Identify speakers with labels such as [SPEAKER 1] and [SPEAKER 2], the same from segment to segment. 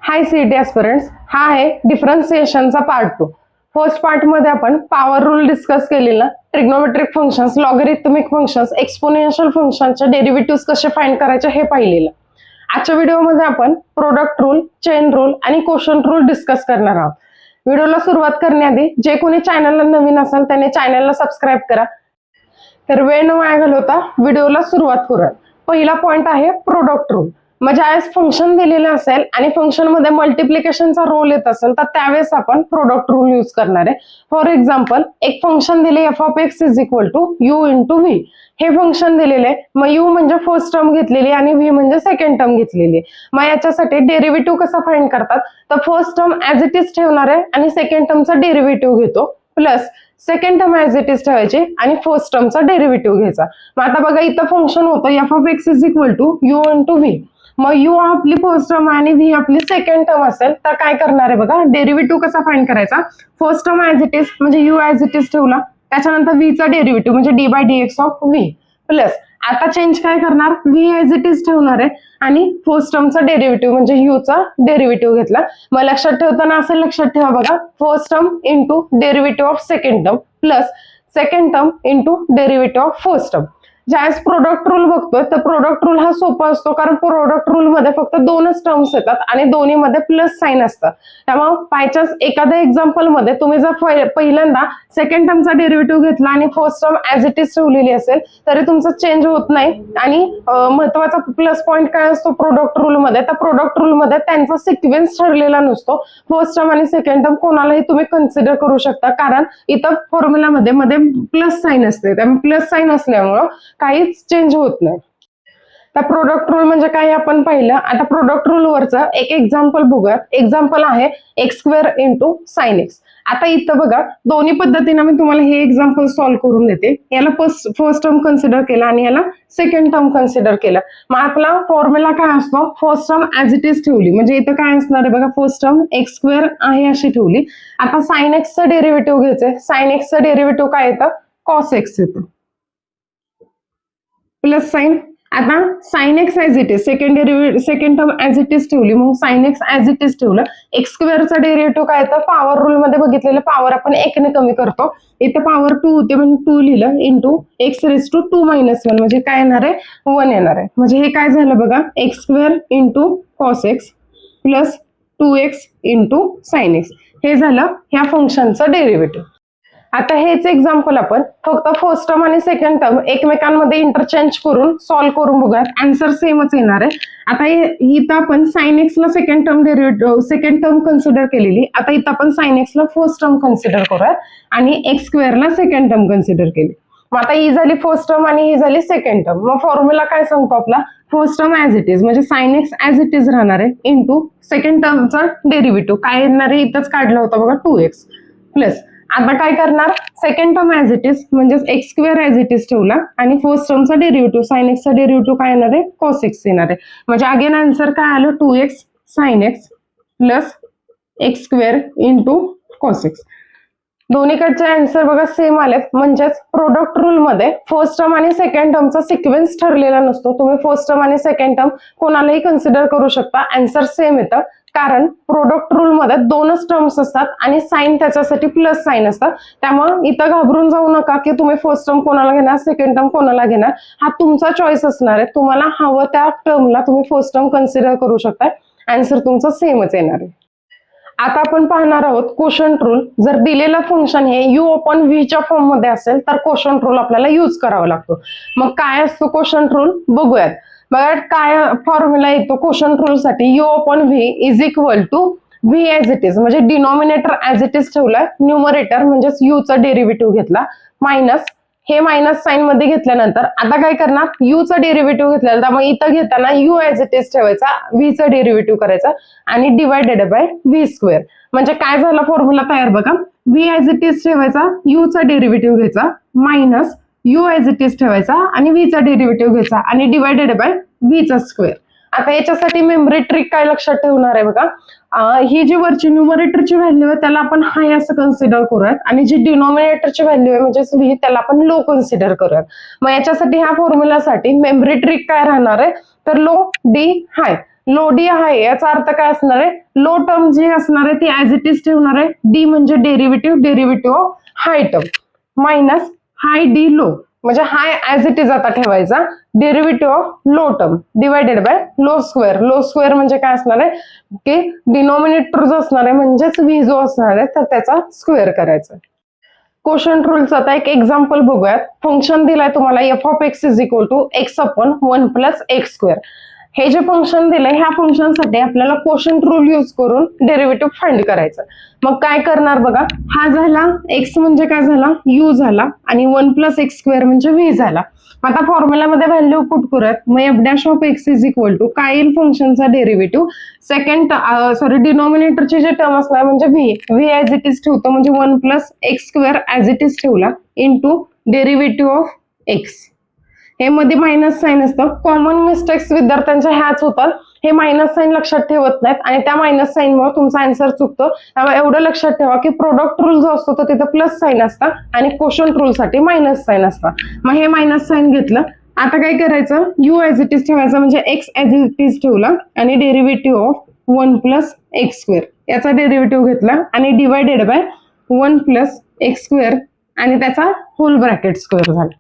[SPEAKER 1] हाय CET एस्पिरंट्स, हा आहे डिफरन्सिएशनचा part 2. First part मध्ये आपण पॉवर रूल डिस्कस केलेला, trigonometric functions, logarithmic functions, exponential फंक्शनचे डेरिव्हेटिव्हज कसे फाइंड करायचे हे पाहिलेलं. आजच्या व्हिडिओमध्ये आपण प्रोडक्ट रूल, चेन रूल आणि कोशंट रूल डिस्कस करणार आहोत. व्हिडिओला सुरुवात करण्याआधी जे कोणी चॅनलला नवीन असेल त्याने चॅनलला सबस्क्राईब करा. तर वेळ न वाया घालवता व्हिडिओला सुरुवात करूया. पहिला पॉइंट आहे प्रोडक्ट रूल. म्हणजे आज फंक्शन दिलेलं असेल आणि फंक्शन मध्ये मल्टिप्लिकेशनचा रोल येत असेल तर त्यावेळेस आपण प्रोडक्ट रूल यूज करणार आहे. फॉर एक्झाम्पल, एक फंक्शन दिले f of x is equal to u into v. हे फंक्शन दिलेले आहे, मग यू म्हणजे फर्स्ट टर्म घेतलेली आणि व्ही म्हणजे सेकंड टर्म घेतलेली. मग याच्यासाठी डेरिव्हेटिव्ह कसा फाइंड करतात, तर first term as it is ठेवणार आहे आणि सेकंड टर्मचा डेरिव्हेटिव्ह घेतो, plus second term as it is ठेवायची आणि फर्स्ट टर्मचा डेरिव्हेटिव्ह घ्यायचा. मग आता बघा, इथं फंक्शन होतं f of x is equal to u into v. मग यू आपली फर्स्ट टर्म आणि व्ही आपली सेकंड टर्म असेल तर काय करणार आहे बघा, डेरिव्हेटिव्ह कसा फाइंड करायचा. First term as it is म्हणजे यू ऍज इट इज ठेवला, त्याच्यानंतर व्ही चा डेरिव्हेटिव्ह म्हणजे d by d x of v, plus आता चेंज काय करणार, व्ही ऍज इट इज ठेवणार आहे आणि फर्स्ट टर्मचा डेरिव्हेटिव्ह म्हणजे यू चा डेरिव्हेटिव्ह घेतला. मग लक्षात ठेवताना असं लक्षात ठेवा बघा, first term into derivative of second term plus second term into derivative of first term. ज्यावेळेस प्रोडक्ट रूल बघतोय तर प्रोडक्ट रूल हा सोपा असतो, कारण प्रोडक्ट रूल मध्ये फक्त दोनच टर्म्स येतात आणि दोन्ही मध्ये प्लस साइन असतं. त्यामुळे बायचान्स एखाद्या एक्झाम्पल मध्ये तुम्ही जर पहिल्यांदा सेकंड टर्मचा डेरिव्हेटिव्ह घेतला आणि first term as it is ठेवलेली असेल तरी तुमचा चेंज होत नाही. आणि महत्वाचा प्लस पॉइंट काय असतो प्रोडक्ट रूल मध्ये, तर प्रोडक्ट रूल मध्ये त्यांचा सिक्वेन्स ठरलेला नसतो. फर्स्ट टर्म आणि सेकंड टर्म कोणालाही तुम्ही कन्सिडर करू शकता, कारण इथं फॉर्म्युलामध्ये मध्ये प्लस साइन असते. त्यामुळे प्लस साइन असल्यामुळं काहीच चेंज होत नाही. तर प्रोडक्ट रूल म्हणजे काय आपण पाहिलं. आता प्रोडक्ट रूल वरचं एक एक्झाम्पल बघूया. एक्झाम्पल आहे x square into sine x. आता इथं बघा, दोन्ही पद्धतीने मी तुम्हाला हे एक्झाम्पल सॉल्व्ह करून देते. याला फर्स्ट टर्म कन्सिडर केला आणि याला सेकंड टर्म कन्सिडर केलं. मग आपला फॉर्म्युला काय असतो, first term as it is ठेवली म्हणजे इथं काय असणार आहे बघा, फर्स्ट टर्म एक्स स्क्वेअर आहे अशी ठेवली. आता साइन एक्सचं डेरिव्हेटिव्ह घ्यायचंय. साइन एक्सचं डेरिव्हेटिव्ह काय येतं, कॉस एक्स येतं, प्लस साइन. आता sign x as it is second term as it is ठेवली, मग sign x as it is ठेवलं. एक्स स्क्वेअरचा डेरिव्हेटिव्ह काय येतं, पॉवर रूल मध्ये बघितलेलं पॉवर आपण एकने कमी करतो. इथं पॉवर 2 होते म्हणजे 2 लिहिलं इंटू एक्स रेज टू 2 - 1 म्हणजे काय येणार आहे, 1 येणार आहे. म्हणजे हे काय झालं बघा, x square into cos x plus 2x into sine x. हे झालं ह्या फंक्शनचं डेरिव्हेटिव्ह. आता हेच एक्झाम्पल आपण फक्त फर्स्ट टर्म आणि सेकंड टर्म एकमेकांमध्ये इंटरचेंज करून सॉल्व्ह करून बघूयात. आन्सर सेमच येणार आहे. आता इथं आपण साइन एक्स ला सेकंड टर्म कन्सिडर केलेली. आता इथं आपण साइन एक्स ला फर्स्ट टर्म कन्सिडर करूयात आणि एक्स स्क्वेअर ला सेकंड टर्म कन्सिडर केली. मग आता ही झाली फर्स्ट टर्म आणि ही झाली सेकंड टर्म. मग फॉर्म्युला काय सांगतो आपला, first term as it is म्हणजे sine x as it is राहणार आहे इंटू सेकंड टर्मचा डेरिव्हेटिव्ह काय येणार आहे, इथंच काढलं होतं बघा 2x, प्लस आता काय करणार, second term as it is म्हणजे x square as it is ठेवला आणि फर्स्ट टर्मचा डेरिव्हेटिव्ह साइन एक्सचा डेरिव्हेटिव्ह काय येणार आहे, कॉस एक्स येणार आहे. म्हणजे अगेन आन्सर काय आलं, 2x sine x plus x square into cos x. दोन्हीकडचे आन्सर बघा सेम आलेत. म्हणजेच प्रोडक्ट रूल मध्ये फर्स्ट टर्म आणि सेकंड टर्मचा सिक्वेन्स ठरलेला नसतो. तुम्ही फर्स्ट टर्म आणि सेकंड टर्म कोणालाही कन्सिडर करू शकता, आन्सर सेम येतं. कारण प्रोडक्ट रूल मध्ये दोनच टर्म्स असतात आणि साइन त्याच्यासाठी प्लस साइन असतात. त्यामुळे इथं घाबरून जाऊ नका की तुम्ही फर्स्ट टर्म कोणाला घेणार, सेकंड टर्म कोणाला घेणार, हा तुमचा चॉईस असणार आहे. तुम्हाला हवं त्या टर्मला तुम्ही फर्स्ट टर्म कन्सिडर करू शकता. आन्सर तुमचा सेमच येणार आहे. आता आपण पाहणार आहोत कोशंट रूल. जर दिलेलं फंक्शन हे यू अपॉन व्ही च्या फॉर्म मध्ये असेल तर कोशंट रूल आपल्याला यूज करावा लागतो. मग काय असतो कोशंट रूल बघूयात. बघा काय फॉर्म्युला येतो कोशंट रूल साठी, u upon v is equal to v as it is म्हणजे डिनॉमिनेटर ऍज इट इज ठेवला, न्यूमरेटर म्हणजेच यू चा डेरिव्हेटिव्ह घेतला, मायनस हे मायनस साइन मध्ये घेतल्यानंतर आता काय करणार, यू चा डेरिव्हेटिव्ह घेतलेला, त्यामुळे इथं घेताना यू ऍज इट इज ठेवायचा, व्ही चा डेरिव्हेटिव्ह करायचा आणि डिवायडेड बाय व्ही स्क्वेअर. म्हणजे काय झाला फॉर्म्युला तयार बघा, व्ही ऍज इट इज ठेवायचा, यू चा डेरिव्हेटिव्ह घ्यायचा, minus U as it is ठेवायचा आणि व्ही चा डेरिव्हेटिव्ह घ्यायचा आणि डिवायडेड बाय व्ही चा स्क्वेअर. आता याच्यासाठी मेमरी ट्रिक काय लक्षात ठेवणार आहे बघा, ही जी वरची न्यूमरेटरची व्हॅल्यू आहे त्याला आपण हाय असं कन्सिडर करूयात आणि जी डिनॉमिनेटरची व्हॅल्यू आहे म्हणजे व्ही त्याला आपण लो कन्सिडर करूयात. मग याच्यासाठी ह्या फॉर्म्युलासाठी मेमरी ट्रिक काय राहणार आहे, तर लो डी हाय. लो डी आहे याचा अर्थ काय असणार आहे, लो टर्म जी असणार आहे ती ऍज इट इज ठेवणार आहे. डी म्हणजे derivative of high term minus high D low, म्हणजे हाय ऍज इट इज आता ठेवायचा, derivative of low term divided by low square. Low square म्हणजे काय असणार आहे की डिनॉमिनेटर जो असणार आहे म्हणजेच व्ही जो असणार आहे तर त्याचा स्क्वेअर करायचा. कोशंट रूलचा आता एक एक्झाम्पल बघूयात. फंक्शन दिलाय तुम्हाला f of x is equal to x upon 1 plus x square. हे जे फंक्शन दिलंय ह्या फंक्शनसाठी आपल्याला कोशंट रूल यूज करून डेरिव्हेटिव्ह फाइंड करायचं. मग काय करणार बघा, हा झाला एक्स म्हणजे काय झाला यू झाला आणि 1 प्लस एक्स स्क्वेअर म्हणजे व्ही झाला. आता फॉर्म्युलामध्ये व्हॅल्यू पुट करूयात. मग f dash of x is equal to काय येईल फंक्शनचा डेरिव्हेटिव्ह सेकंड डिनॉमिनेटरचे जे टर्म असणार म्हणजे व्ही ऍज इट इज ठेवतो म्हणजे 1 plus x square as it is ठेवला इंटू डेरिव्हेटिव्ह ऑफ एक्स. हे मध्ये मायनस साईन असतं. कॉमन मिस्टेक्स विद्यार्थ्यांच्या ह्याच होतात, हे मायनस साईन लक्षात ठेवत नाहीत आणि त्या मायनस साईनमुळे तुमचा आन्सर चुकतो. त्यामुळे एवढं लक्षात ठेवा की प्रोडक्ट रूल जो असतो तो तिथं प्लस साईन असतं आणि कोशंट रूल साठी मायनस साईन असतं. मग हे मायनस साईन घेतलं. आता काय करायचं, यू ऍज इट इज ठेवायचं म्हणजे एक्स ऍज इट इज ठेवला आणि derivative of 1 plus x square याचा डेरिव्हेटिव्ह घेतला आणि divided bye 1 plus x square आणि त्याचा होल ब्रॅकेट स्क्वेअर झाला.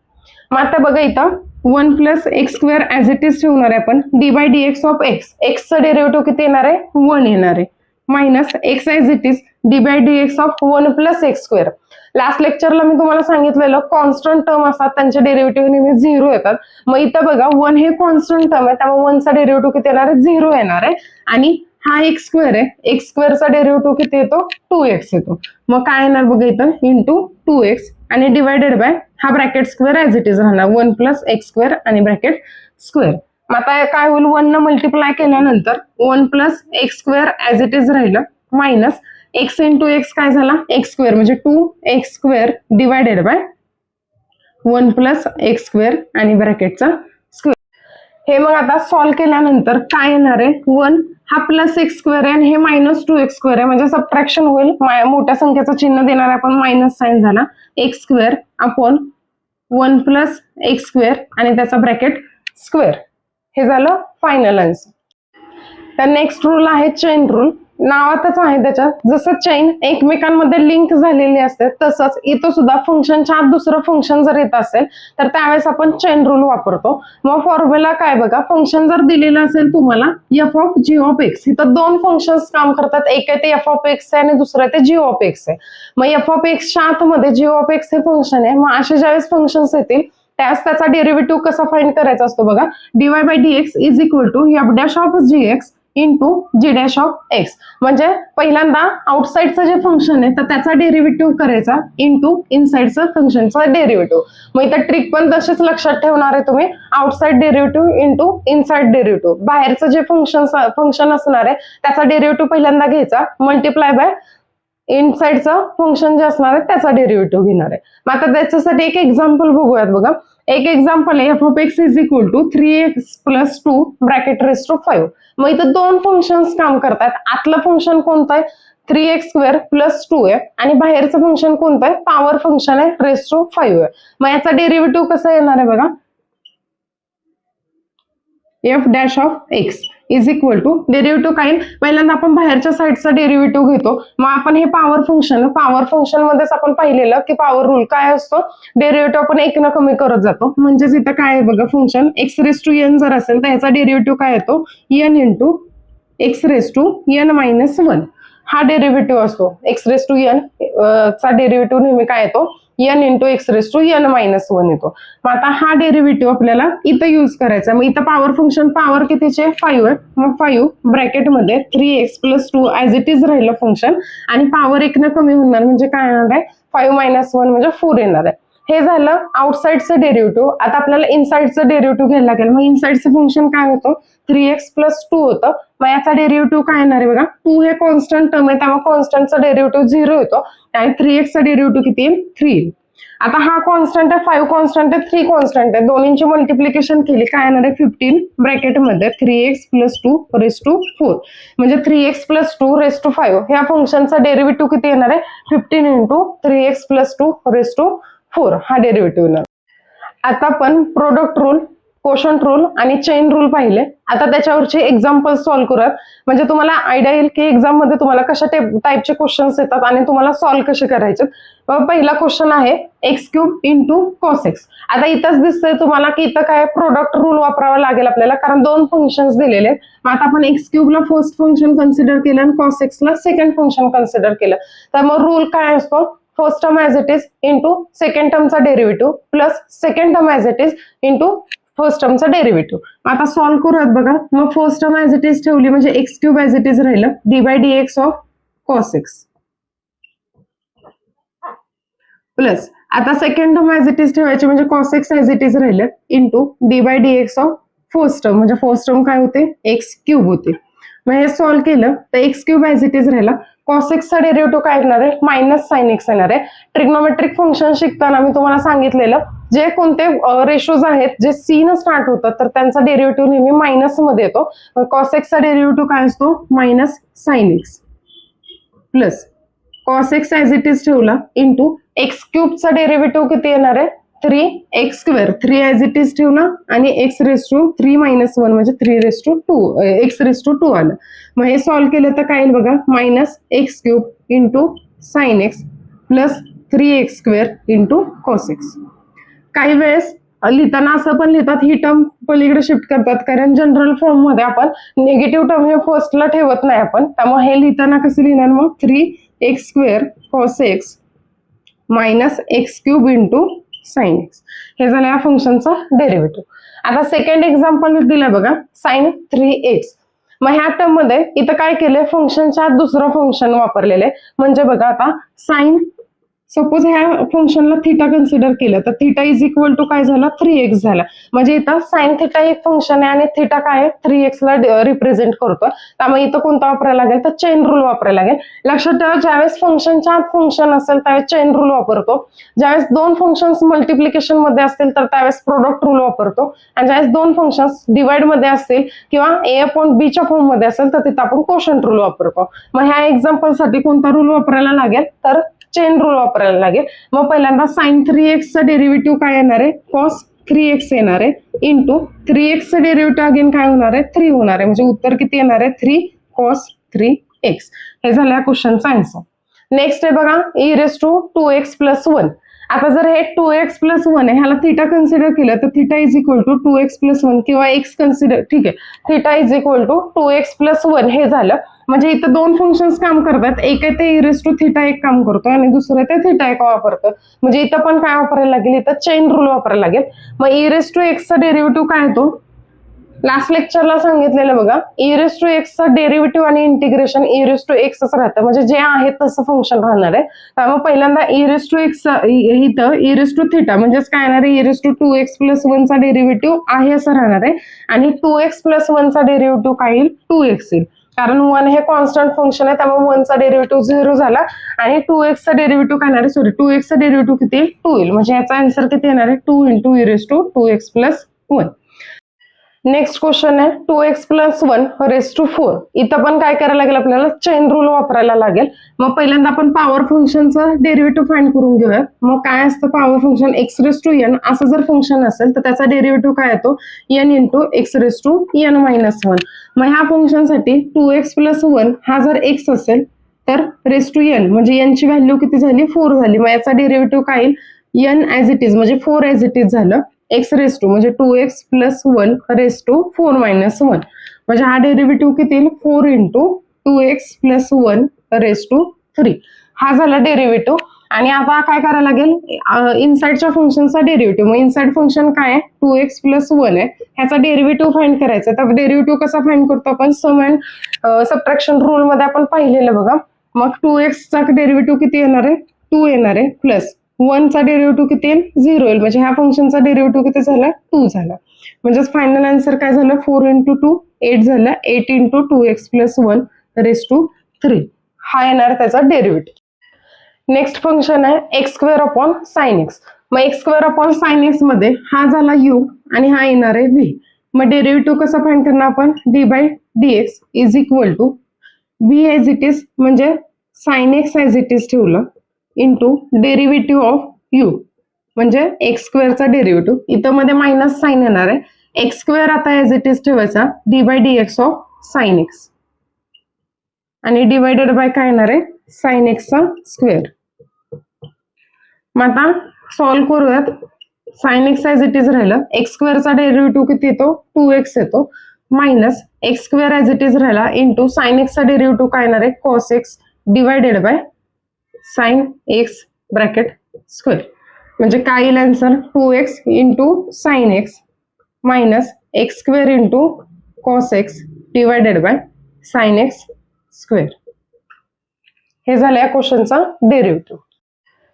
[SPEAKER 1] मग आता बघा इथं 1 plus x square as it is ठेवणार आहे आपण, d by d x of x. एक्सचं डेरिव्हेटिव्ह किती येणार आहे 1 येणार आहे minus x as it is d by d x of 1 plus x square. Last लेक्चरला मी तुम्हाला सांगितलेलं कॉन्स्टंट टर्म असतात त्यांचे डेरिव्हेटिव्ह नेहमी 0 येतात. मग इथं बघा 1 हे कॉन्स्टंट टर्म आहे त्यामुळे 1 चा डेरिव्हेटिव्ह किती येणार आहे 0 येणार आहे आणि हा एक्स स्क्वेअर आहे, एक्स स्क्वेअरचा डेरिव्हेटिव्ह किती येतो 2x येतो. मग काय येणार बघा इथं इंटू 2x आणि डिवायडेड बाय हा bracket square as it is राहणार 1 प्लस एक्स स्क्वेअर आणि ब्रॅकेट स्क्वेअर. मग आता काय होईल 1 न मल्टिप्लाय केल्यानंतर 1 plus x square as it is राहिलं मायनस एक्स इंटू एक्स काय झाला एक्स स्क्वेअर म्हणजे 2x square divided by 1 plus x square आणि ब्रॅकेटचा स्क्वेअर. हे मग आता सॉल्व्ह केल्यानंतर काय येणार आहे 1 हा प्लस एक्स स्क्वेअर आहे आणि हे मायनस 2x स्क्वेअर आहे म्हणजे सबट्रॅक्शन होईल. मोठ्या संख्येचं चिन्ह देणार आहे आपण मायनस साईन झाला x square upon 1 plus x square आणि त्याचा ब्रॅकेट स्क्वेअर. हे झालं फायनल आन्सर. तर नेक्स्ट रूल आहे चेन रूल. नावातच आहे त्याच्यात, जसं चेन एकमेकांमध्ये लिंक झालेली असते तसंच इथं सुद्धा फंक्शनच्या आत दुसरं फंक्शन जर येत असेल तर त्यावेळेस आपण चेन रूल वापरतो. मग फॉर्म्युला काय बघा, फंक्शन जर दिलेलं असेल तुम्हाला f of g of x, इथं 2 फंक्शन्स काम करतात, एक आहे ते एफ ऑफ एक्स आहे आणि दुसरं आहे ते जी ऑफ एक्स आहे. मग एफ ऑफ एक्सच्या आतमध्ये जी ऑफ एक्स हे फंक्शन आहे. मग असे ज्यावेळेस फंक्शन्स येतील त्यास त्याचा डेरिव्हेटिव्ह कसा फाइंड करायचा असतो बघा, d y by d x is equal to f dash of g x into g dash of x. म्हणजे पहिल्यांदा आउटसाइडचं जे फंक्शन आहे तर त्याचा डेरिव्हेटिव्ह करायचा इंटू इनसाइडचं फंक्शनचा डेरिव्हेटिव्ह. मग इथं ट्रिक पण तशीच लक्षात ठेवणार आहे तुम्ही, outside derivative into inside derivative. बाहेरचं जे फंक्शन असणार आहे त्याचा डेरिव्हेटिव्ह पहिल्यांदा घ्यायचा मल्टिप्लाय बाय इनसाइडचं फंक्शन जे असणार आहे त्याचा डेरिव्हेटिव्ह घेणार आहे. मग आता त्याच्यासाठी एक एक्झाम्पल बघूयात बघा. एक एक्झाम्पल आहे f of x is equal to 3x plus 2 bracket raise to 5. मग इथं 2 फंक्शन्स काम करतात. आतलं फंक्शन कोणतं आहे 3x स्क्वेअर प्लस 2 आहे आणि बाहेरचं फंक्शन कोणतं आहे पॉवर फंक्शन आहे रेस टू 5 आहे. मग याचा डेरिव्हेटिव्ह कसा येणार आहे बघा, f dash of x is equal to derivative काय, पहिल्यांदा आपण बाहेरच्या साईडचा डेरिव्हेटिव्ह घेतो. मग आपण हे पॉवर फंक्शन मध्येच आपण पाहिलेलं की पॉवर रूल काय असतो, डेरिव्हेटिव्ह आपण 1 न कमी करत जातो. म्हणजेच इथं काय आहे बघा, function x raise to n जर असेल तर ह्याचा डेरिव्हेटिव्ह काय येतो n into x raise to n minus 1. हा डेरिव्हेटिव्ह असतो. एक्स रेस टू एन चा डेरिव्हेटिव्ह नेहमी काय येतो n into x raise to n minus 1 येतो. मग आता हा डेरिव्हेटिव्ह आपल्याला इथं यूज करायचा. मग इथं पॉवर फंक्शन पॉवर कितीचे 5 आहे. मग 5 ब्रॅकेटमध्ये 3x plus 2 as it is राहिलं फंक्शन आणि पॉवर 1 न कमी होणार म्हणजे काय येणार आहे 5 मायनस 1 म्हणजे 4 येणार आहे. हे झालं आउटसाइडचं डेरिव्हेटिव्ह. आता आपल्याला इनसाइडचं डेरिव्हेटिव्ह घ्यायला लागेल. मग इनसाइडचं फंक्शन काय होतं 3x प्लस 2 होतं. मग याचा डेरिव्हेटिव्ह काय येणार आहे बघा, 2 हे कॉन्स्टंट टर्म आहे त्यामुळे कॉन्स्टंटचा डेरिव्हेटिव्ह 0 येतो आणि 3x चा डेरिव्हेटिव्ह किती येईल 3. आता हा कॉन्स्टंट आहे 5 कॉन्स्टंट आहे 3 कॉन्स्टंट आहे, दोन्हींची मल्टिप्लिकेशन केली काय येणार आहे 15 ब्रॅकेटमध्ये 3x प्लस 2 रेस टू 4 म्हणजे 3x प्लस 2 रेस टू 5. ह्या फंक्शनचा डेरिव्हेटिव्ह किती येणार आहे 15 into 3x plus 2 raise to 4 हा डेरिव्हेटिव्ह येणार. आता आपण प्रोडक्ट रूल कोशंट रूल आणि चेन रूल पाहिले. आता त्याच्यावरचे एक्झाम्पल सॉल्व्ह करूयात, म्हणजे तुम्हाला आयडिया येईल की एक्झाम मध्ये तुम्हाला कशा टाईपचे क्वेश्चन्स येतात आणि तुम्हाला सॉल्व्ह कसे करायचे. पहिला क्वेश्चन आहे x cube into cos x. आता इथंच दिसतंय तुम्हाला की इथं काय प्रोडक्ट रूल वापरावा लागेल आपल्याला, कारण दोन फंक्शन्स दिलेले आहेत. मग आता आपण एक्स क्यूबला फर्स्ट फंक्शन कन्सिडर केलं आणि कॉस एक्सला सेकंड फंक्शन कन्सिडर केलं, तर मग रूल काय असतो, first term as it is into second टर्मचा derivative plus second term as it is into first टर्मचा डेरिव्हेटिव्ह. आता सॉल्व्ह करूयात बघा. मग first term as it is ठेवली म्हणजे x cube as it is राहिलं d by d x of cos x plus आता second term as it is ठेवायची म्हणजे cos x as it is राहिलं into d by d x of first term, म्हणजे first term काय होते x cube होते. मग हे सॉल्व्ह केलं तर x cube as it is राहिला. कॉस एक्सचा डेरिव्हेटिव्ह काय येणार आहे मायनस साइन एक्स येणार आहे. ट्रिग्नोमेट्रिक फंक्शन शिकताना मी तुम्हाला सांगितलेलं जे कोणते रेशोज आहेत जे सी न स्टार्ट होतात तर त्यांचा डेरिव्हेटिव्ह नेहमी मायनस मध्ये येतो. कॉस एक्सचा डेरिव्हेटिव्ह काय असतो minus sign x plus cos x as it is ठेवला इंटू एक्स क्यूबचा डेरिव्हेटिव्ह किती येणार आहे 3x square. 3 as it is ठेवला आणि एक्स रेस टू 3 मायनस 1 म्हणजे 3 raise to 2 x raise to 2 आलं. मग हे सॉल्व्ह केलं तर काय येईल बघा minus x cube into sine x plus 3x square into cos x. काही वेळेस लिहिताना असं पण लिहितात, ही टर्म पलीकडे शिफ्ट करतात, कारण जनरल फॉर्म मध्ये आपण निगेटिव्ह टर्म हे फर्स्टला ठेवत नाही आपण, त्यामुळे हे लिहिताना कसं लिहिणार मग 3x square cos x minus x cube into sine x. हे झालं या फंक्शनचा डेरिव्हेटिव्ह. आता सेकंड एक्झाम्पल दिलं बघा साइन 3x. मग ह्या टर्म मध्ये इथं काय केलंय फंक्शनच्या आत दुसरं फंक्शन वापरलेलं आहे. म्हणजे बघा आता साइन सपोज ह्या फंक्शनला थिटा कन्सिडर केलं तर थिटा इज इक्वल टू काय झाला 3x झाला. म्हणजे इथं साइन थिटा एक फंक्शन आहे आणि थिटा काय आहे 3x ला रिप्रेझेंट करतो. त्यामुळे इथं कोणता वापरायला लागेल तर चेन रूल वापरायला लागेल. लक्षात ठेवा ज्यावेळेस फंक्शनच्या आत फंक्शन असेल त्यावेळेस चेन रूल वापरतो. ज्यावेळेस दोन फंक्शन्स मल्टिप्लिकेशन मध्ये असतील तर त्यावेळेस प्रोडक्ट रूल वापरतो. आणि ज्यावेळेस दोन फंक्शन्स डिवाइड मध्ये असतील किंवा a अपॉन b च्या फॉर्म मध्ये असेल तर तिथं आपण कोशंट रूल वापरतो. मग ह्या एक्झाम्पल साठी कोणता रूल वापरायला लागेल तर चेन रूल वापरायला लागेल. मग पहिल्यांदा साइन 3x चा डेरिव्हेटिव्ह काय येणार आहे कॉस 3x येणार आहे इंटू 3x चा डेरिव्हेटिव्ह अगेन काय होणार आहे 3 होणार आहे. म्हणजे उत्तर किती येणार आहे 3 कॉस 3x. हे झालं या क्वेश्चनचा आन्सर. नेक्स्ट आहे बघा e raise to 2x plus 1. आता जर हे 2x प्लस 1 आहे ह्याला थिटा कन्सिडर केलं तर theta is equal to 2x plus 1 किंवा x कन्सिडर ठीक आहे theta is equal to 2x plus 1 हे झालं. म्हणजे इथं दोन फंक्शन्स काम करतात, एक आहे ते e रेस टू थिटा एक काम करतो आणि दुसरं ते थिटा एक वापरतं. म्हणजे इथं पण काय वापरायला लागेल इथं चेन रूल वापरायला लागेल. मग e रेस टू x चा डेरिव्हेटिव्ह काय येतो लास्ट लेक्चरला सांगितलेलं बघा e रेस टू x चा डेरिव्हेटिव्ह आणि integration e raise to x च राहतं, म्हणजे जे आहे तसं फंक्शन राहणार आहे. त्यामुळे पहिल्यांदा e रेस टू x इथं e रेस टू थिटा म्हणजेच काय येणार आहे e raise to 2x plus 1 चा डेरिव्हेटिव्ह आहे असं राहणार आहे आणि 2x प्लस 1 चा डेरिव्हेटिव्ह काय येईल 2x येईल. कारण 1 हे कॉन्स्टंट फंक्शन आहे त्यामुळे 1 चा डेरिव्हेटिव्ह 0 झाला आणि 2x चा डेरिव्हेटिव्ह काय येणार आहे 2x चा डेरिव्हेटिव्ह किती येईल 2 येईल. म्हणजे याचा आन्सर किती येणार आहे 2 into e raise to 2x plus 1. Next question आहे 2x प्लस 1 रेस टू 4. इथं पण काय करायला लागेल आपल्याला चेन रूल वापरायला लागेल. मग पहिल्यांदा आपण पॉवर फंक्शनचं डेरिव्हेटिव्ह फाइंड करून घेऊया. मग काय असतं power function x raise to n असं जर फंक्शन असेल तर त्याचा डेरिव्हेटिव्ह काय येतो n into x raise to n minus 1. मग ह्या फंक्शनसाठी 2x प्लस 1 हा जर x असेल तर रेस टू n म्हणजे n ची व्हॅल्यू किती झाली 4 झाली. मग याचा डेरिव्हेटिव्ह काय येईल n ॲज इट इज म्हणजे 4 ॲज इट इज झालं x रेस टू म्हणजे 2x plus 1 raise to 4 minus 1. म्हणजे हा डेरिव्हेटिव्ह किती येईल 4 into 2x plus 1 raise to 3. हा झाला डेरिव्हेटिव्ह. आणि आता काय करायला लागेल इनसाइडच्या फंक्शनचा डेरिव्हेटिव्ह. मग इनसाइड फंक्शन काय आहे 2x प्लस 1 आहे ह्याचा डेरिव्हेटिव्ह फाइंड करायचा. तर डेरिव्हेटिव्ह कसा फाइंड करतो आपण सम अँड सबट्रॅक्शन रूल मध्ये आपण पाहिलेलं बघा. मग 2x चा डेरिव्हेटिव्ह किती येणार आहे 2 येणार आहे प्लस 1 चा डेरिव्हेटिव्ह किती येईल 0 येईल. म्हणजे ह्या फंक्शनचा डेरिव्हेटिव्ह किती झाला 2 झाला. म्हणजेच फायनल आन्सर काय झालं 4 इंटू 2 8 झालं 8 into 2x plus 1 raise to 3. हा येणार त्याचा डेरिव्हेटिव्ह. नेक्स्ट फंक्शन आहे x square upon sine x. मग x square upon sine x मध्ये हा झाला u आणि हा येणार आहे v. मग डेरिव्हेटिव्ह कसा फाइंड करणार आपण d by dx is equal to v as it is म्हणजे sine x as it is ठेवलं इंटू डेरिव्हेटिव्ह ऑफ u म्हणजे एक्स स्क्वेअरचा डेरिव्हेटिव्ह. इथं मध्ये मायनस साइन येणार आहे एक्स स्क्वेअर आता ॲज इट इज ठेवायचा d by d x of sine x आणि डिवायडेड बाय काय येणार आहे साइन एक्सचा स्क्वेअर. मग आता सॉल्व्ह करूयात. Sign x as it is राहिलं, एक्स स्क्वेअरचा डेरिव्हेटिव्ह किती येतो 2x येतो minus x square as it is राहिला इंटू साइन एक्सचा डेरिव्हेटिव्ह काय येणार आहे cos x divided by sine x bracket square. म्हणजे काय येईल answer 2x into sine x minus x square into cos x divided by sine x square. हे झालं या क्वेश्चनचा डेरिव्हेटिव्ह.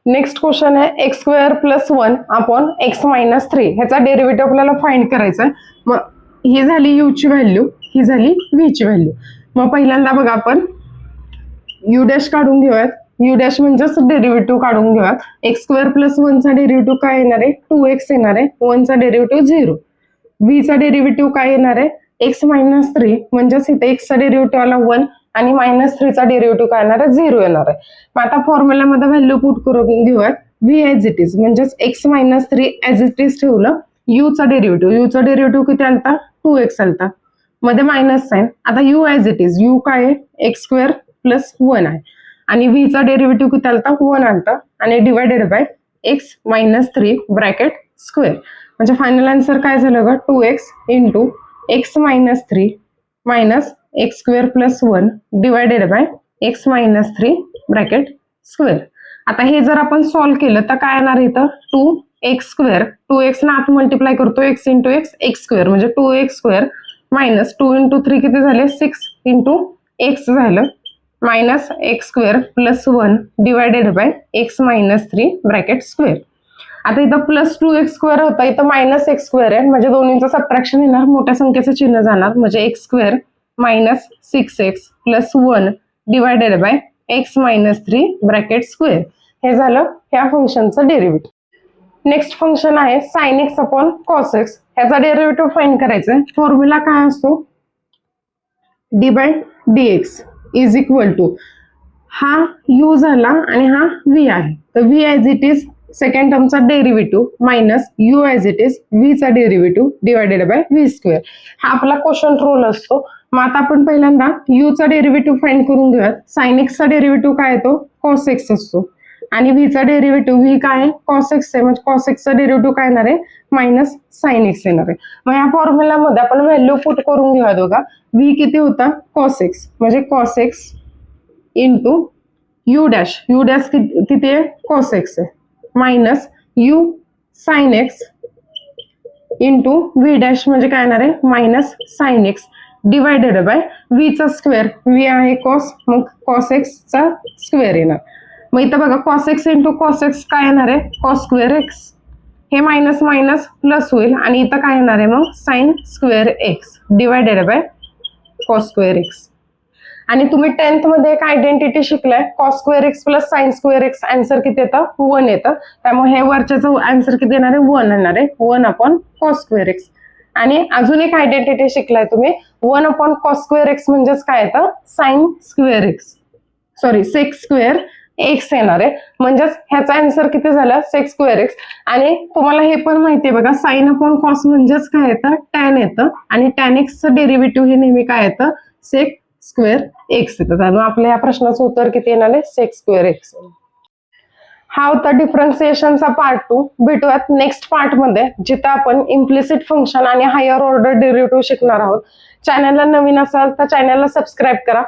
[SPEAKER 1] नेक्स्ट क्वेश्चन आहे x square plus 1 upon x minus 3 ह्याचा derivative आपल्याला find करायचा आहे. मग ही झाली यू ची व्हॅल्यू, ही झाली व्ही ची व्हॅल्यू. मग पहिल्यांदा बघा आपण यू डॅश काढून घेऊयात. यू डॅश म्हणजेच डेरिव्हेटिव्ह काढून घेऊयात. एक्स स्क्वेअर प्लस 1 चा डेरिव्हेटिव्ह काय येणार आहे 2x येणार आहे, 1 चा डेरिव्हेटिव्ह 0. व्ही चा डेरिव्हेटिव्ह काय येणार आहे एक्स मायनस 3 म्हणजेच इथे एक्स चा डेरिव्हेटिव्ह आला 1 आणि मायनस 3 चा डेरिव्हेटिव्ह काय येणार आहे 0 येणार आहे. मग आता फॉर्म्युलामध्ये व्हॅल्यू पुट करून घेऊयात. व्ही ॲज इट इज म्हणजेच x minus 3 as it is ठेवलं. यू चा डेरिव्हेटिव्ह किती आलता 2x आलता, मध्ये मायनस साइन. आता you as it is, you काय आहे एक्स स्क्वेअर प्लस 1 आहे आणि व्ही चा डेरिव्हेटिव्ह किती आलता 1 आलता आणि divided by x minus 3 bracket square. म्हणजे फायनल आन्सर काय झालं ग 2x into x minus 3 minus x square plus 1 divided by x minus 3 bracket square. आता हे जर आपण सॉल्व्ह केलं तर काय येणार इथं 2x स्क्वेअर, 2x ना आत मल्टिप्लाय करतो x into x x square म्हणजे 2x स्क्वेअर मायनस 2 इंटू 3 किती झाले 6 इंटू एक्स झालं minus x square plus 1 divided by x minus 3 bracket square. आता इथं प्लस 2x स्क्वेअर होता, इथं मायनस एक्स स्क्वेअर आहे म्हणजे दोन्हीचं सबट्रॅक्शन येणार, मोठ्या संख्येचं चिन्ह जाणार म्हणजे x square minus 6x plus 1 divided by x minus 3 bracket square. हे झालं ह्या फंक्शनचं डेरिव्हेटिव्ह. नेक्स्ट फंक्शन आहे sine x upon cos x. ह्याचा डेरिव्हेटिव्ह फाइंड करायचा आहे. फॉर्म्युला काय असतो d by d x is equal to हा यू झाला आणि हा व्ही आहे. तर v as it is second टर्मचा derivative minus u as it is v चा derivative divided by V square. हा आपला क्वेश्चन रूल असतो. मग आता आपण पहिल्यांदा यू चा डेरिव्हेटिव्ह फाइंड करून घेऊयात. साइन एक्सचा डेरिव्हेटिव्ह काय येतो कॉस एक्स असतो आणि व्ही चा डेरिव्हेटिव्ह व्ही काय आहे कॉस एक्स आहे म्हणजे कॉस एक्सचा डेरिव्हेटिव्ह काय येणार आहे मायनस साइन एक्स येणार आहे. मग या फॉर्म्युलामध्ये आपण व्हॅल्यू पुट करून घेऊयात. बघा व्ही किती होता कॉस एक्स म्हणजे cos x into you dash किती आहे कॉस एक्स आहे minus U sine x into V dash म्हणजे काय येणार आहे minus sine x divided by V चा स्क्वेअर, व्ही आहे कॉस मग कॉस एक्स चा स्क्वेअर येणार. मग इथं बघा cos x into cos x काय येणार आहे कॉस स्क्वेअर एक्स, हे मायनस मायनस प्लस होईल आणि इथं काय येणार आहे मग sign square x divided by cos square x. आणि तुम्ही 10th मध्ये एक आयडेंटिटी शिकलाय cos square x plus sine square x answer किती येतं 1 येतं. त्यामुळे हे वरच्याचं आन्सर किती येणार आहे 1 येणार आहे 1 अपॉन कॉस स्क्वेअर एक्स. आणि अजून एक आयडेंटिटी शिकलाय तुम्ही 1 अपॉन कॉस स्क्वेअर एक्स म्हणजेच काय येतं sine square x sec square x येणार आहे म्हणजेच ह्याचा आन्सर किती झाला सेक स्क्वेअर एक्स. आणि तुम्हाला हे पण माहिती आहे बघा साइन अपॉन कॉस म्हणजेच काय येतं टॅन येतं आणि टॅन एक्सचं डेरिव्हेटिव्ह हे नेहमी काय येतं सेक स्क्वेअर एक्स येतं. त्यामुळे आपल्या या प्रश्नाचं उत्तर किती येणार आहे सेक स्क्वेअर एक्स. हा होता डिफरन्सिएशनचा पार्ट 2. भेटूयात नेक्स्ट पार्ट मध्ये जिथं आपण इम्प्लिसिट फंक्शन आणि हायर ऑर्डर डेरिव्हेटिव्ह शिकणार आहोत. चॅनलला नवीन असाल तर चॅनलला सबस्क्राईब करा.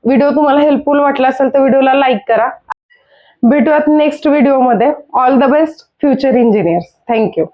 [SPEAKER 1] व्हिडिओ तुम्हाला हेल्पफुल वाटला असेल तर व्हिडिओला लाईक करा. भेटूयात नेक्स्ट व्हिडिओमध्ये. All the best future engineers. Thank you.